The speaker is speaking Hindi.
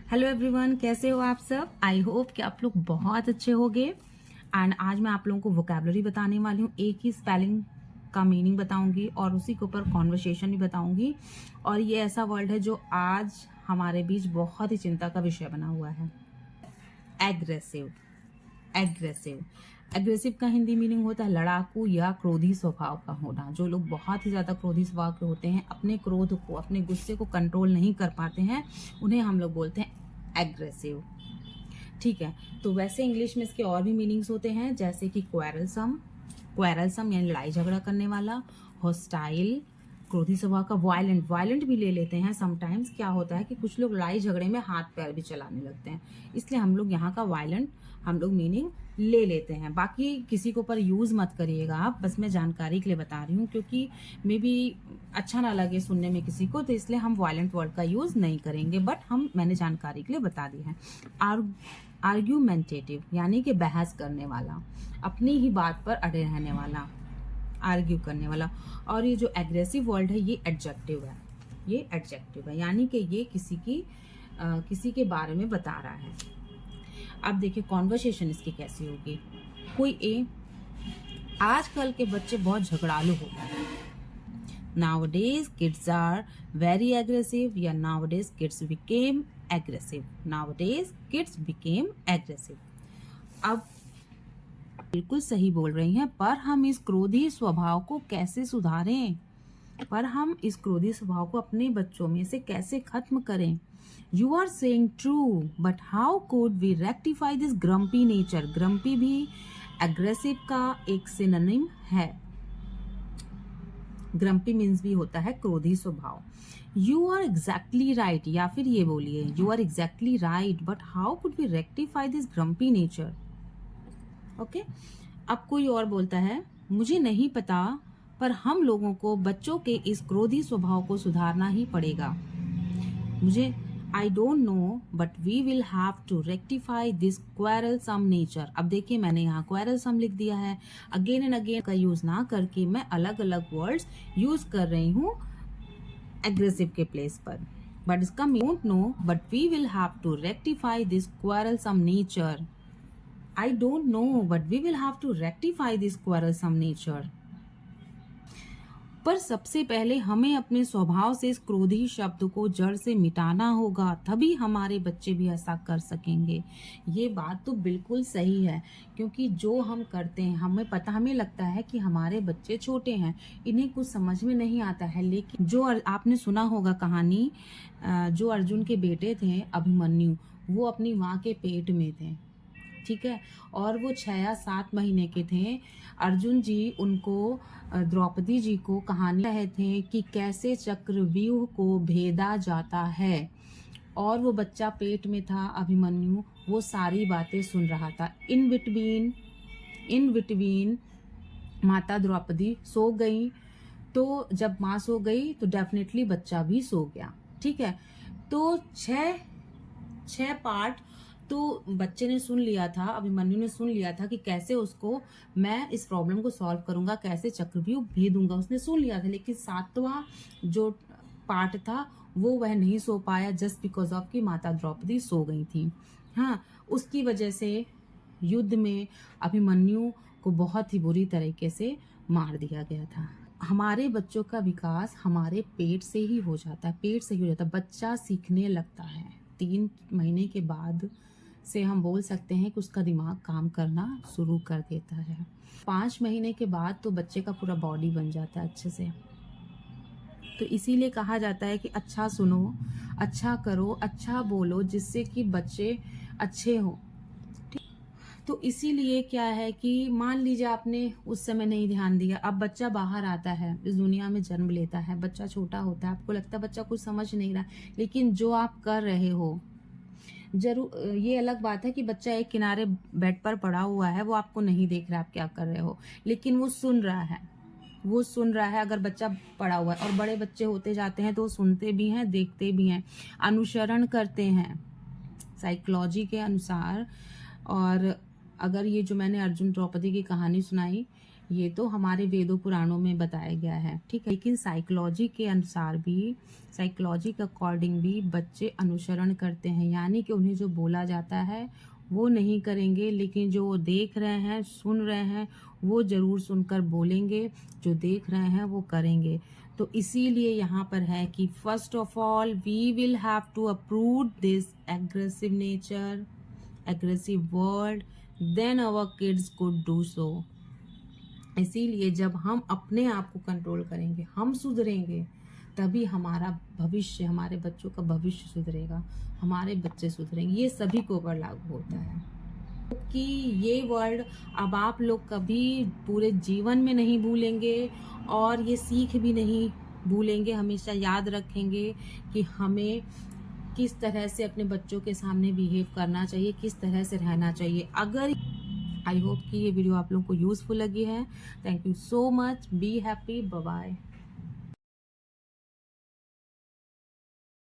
हेलो एवरीवन, कैसे हो आप सब। आई होप कि आप लोग बहुत अच्छे होंगे। एंड आज मैं आप लोगों को वोकैबुलरी बताने वाली हूँ। एक ही स्पेलिंग का मीनिंग बताऊंगी और उसी के ऊपर कॉन्वर्सेशन भी बताऊंगी। और ये ऐसा वर्ड है जो आज हमारे बीच बहुत ही चिंता का विषय बना हुआ है। एग्रेसिव। एग्रेसिव एग्रेसिव का हिंदी मीनिंग होता है लड़ाकू या क्रोधी स्वभाव का होना। जो लोग बहुत ही ज्यादा क्रोधी स्वभाव के होते हैं, अपने क्रोध को, अपने गुस्से को कंट्रोल नहीं कर पाते हैं, उन्हें हम लोग बोलते हैं एग्रेसिव। ठीक है, तो वैसे इंग्लिश में इसके और भी मीनिंग्स होते हैं, जैसे कि क्वेरलसम यानी लड़ाई झगड़ा करने वाला, हॉस्टाइल क्रोधी स्वभाव का, वायलेंट भी ले लेते हैं। समटाइम्स क्या होता है कि कुछ लोग लड़ाई झगड़े में हाथ पैर भी चलाने लगते हैं, इसलिए हम लोग यहाँ का वायलेंट हम लोग मीनिंग ले लेते हैं। बाकी किसी को पर यूज मत करिएगा आप, बस मैं जानकारी के लिए बता रही हूँ, क्योंकि मे बी अच्छा ना लगे सुनने में किसी को, तो इसलिए हम वायलेंट वर्ड का यूज नहीं करेंगे, बट मैंने जानकारी के लिए बता दी है। आर्ग्यूमेंटेटिव यानी कि बहस करने वाला, अपनी ही बात पर अड़े रहने वाला, आर्ग्यू करने वाला। और ये जो एग्रेसिव वर्ड है ये एडजेक्टिव है, यानी कि ये किसी के बारे में बता रहा है। अब देखिए कॉन्वर्सेशन इसकी कैसी होगी। आजकल के बच्चे बहुत झगड़ालू हो गए हैं। Nowadays kids are very aggressive या nowadays kids became aggressive। अब बिल्कुल सही बोल रही हैं, पर हम इस क्रोधी स्वभाव को कैसे सुधारें, अपने बच्चों में से कैसे खत्म करें। You are saying true, but how could we rectify this grumpy nature. Grumpy भी एग्रेसिव का एक सिनोनिम है। ग्रम्पी मीन्स भी होता है क्रोधी स्वभाव। यू आर एग्जैक्टली राइट, या फिर ये बोलिए you are exactly right, but how could we rectify this grumpy nature. Okay, अब कोई और बोलता है मुझे नहीं पता, पर हम लोगों को बच्चों के इस क्रोधी स्वभाव को सुधारना ही पड़ेगा। I don't know, but we will have to rectify this quarrelsome nature। अब देखिए मैंने यहाँ quarrelsome लिख दिया है। अगेन एंड अगेन का यूज ना करके मैं अलग अलग वर्ड्स यूज कर रही हूँ एग्रेसिव के प्लेस पर। बट इसका don't know, but we will have to rectify this quarrelsome nature। I don't know, but we will have to rectify this quarrelsome nature। पर सबसे पहले हमें अपने स्वभाव से इस क्रोधी शब्द को जड़ से मिटाना होगा, तभी हमारे बच्चे भी ऐसा कर सकेंगे। ये बात तो बिल्कुल सही है, क्योंकि जो हम करते हैं हमें लगता है कि हमारे बच्चे छोटे हैं, इन्हें कुछ समझ में नहीं आता है। लेकिन जो आपने सुना होगा कहानी, जो अर्जुन के बेटे थे अभिमन्यु, वो अपनी माँ के पेट में थे, ठीक है, और वो 6 या 7 महीने के थे। अर्जुन जी उनको द्रौपदी जी को कहानी कहे थे कि कैसे चक्रव्यूह को भेदा जाता है, और वो बच्चा पेट में था अभिमन्यु, वो सारी बातें सुन रहा था। इन बिटवीन माता द्रौपदी सो गई, तो जब माँ सो गई तो डेफिनेटली बच्चा भी सो गया। ठीक है, तो 6 पार्ट तो बच्चे ने सुन लिया था, अभिमन्यु ने सुन लिया था कि कैसे उसको मैं इस प्रॉब्लम को सॉल्व करूंगा, कैसे चक्रव्यूह भेदूंगा, उसने सुन लिया था। लेकिन 7वां जो पार्ट था वह नहीं सो पाया, जस्ट बिकॉज ऑफ कि माता द्रौपदी सो गई थी। हाँ, उसकी वजह से युद्ध में अभिमन्यु को बहुत ही बुरी तरीके से मार दिया गया था। हमारे बच्चों का विकास हमारे पेट से ही हो जाता है, बच्चा सीखने लगता है 3 महीने के बाद से हम बोल सकते हैं कि उसका दिमाग काम करना शुरू कर देता है। 5 महीने के बाद तो बच्चे का पूरा बॉडी बन जाता है अच्छे से। तो इसीलिए कहा जाता है कि अच्छा सुनो, अच्छा करो, अच्छा बोलो, जिससे कि बच्चे अच्छे हो। तो इसीलिए क्या है कि मान लीजिए आपने उस समय नहीं ध्यान दिया, अब बच्चा बाहर आता है, इस दुनिया में जन्म लेता है, बच्चा छोटा होता है, आपको लगता है बच्चा कुछ समझ नहीं रहा, लेकिन जो आप कर रहे हो, जरूर ये अलग बात है कि बच्चा एक किनारे बेड पर पड़ा हुआ है, वो आपको नहीं देख रहा आप क्या कर रहे हो, लेकिन वो सुन रहा है। अगर बच्चा पड़ा हुआ है, और बड़े बच्चे होते जाते हैं तो वो सुनते भी हैं, देखते भी हैं, अनुसरण करते हैं साइकोलॉजी के अनुसार। और अगर ये जो मैंने अर्जुन द्रौपदी की कहानी सुनाई, ये तो हमारे वेदों पुराणों में बताया गया है, ठीक है। लेकिन साइकोलॉजी के अनुसार भी, साइकोलॉजी के अकॉर्डिंग भी बच्चे अनुसरण करते हैं, यानी कि उन्हें जो बोला जाता है वो नहीं करेंगे, लेकिन जो वो देख रहे हैं, सुन रहे हैं, वो जरूर सुनकर बोलेंगे, जो देख रहे हैं वो करेंगे। तो इसीलिए यहाँ पर है कि first of all we will have to approve this aggressive nature, aggressive word, then our kids could do so. इसीलिए जब हम अपने आप को कंट्रोल करेंगे, हम सुधरेंगे, तभी हमारा भविष्य, हमारे बच्चों का भविष्य सुधरेगा, हमारे बच्चे सुधरेंगे। ये सभी को ऊपर लागू होता है कि ये वर्ड अब आप लोग कभी पूरे जीवन में नहीं भूलेंगे, और ये सीख भी नहीं भूलेंगे। हमेशा याद रखेंगे कि हमें किस तरह से अपने बच्चों के सामने बिहेव करना चाहिए, किस तरह से रहना चाहिए। अगर आई होप कि ये वीडियो आप लोगों को यूजफुल लगी है। Thank you so much, be happy, bye bye.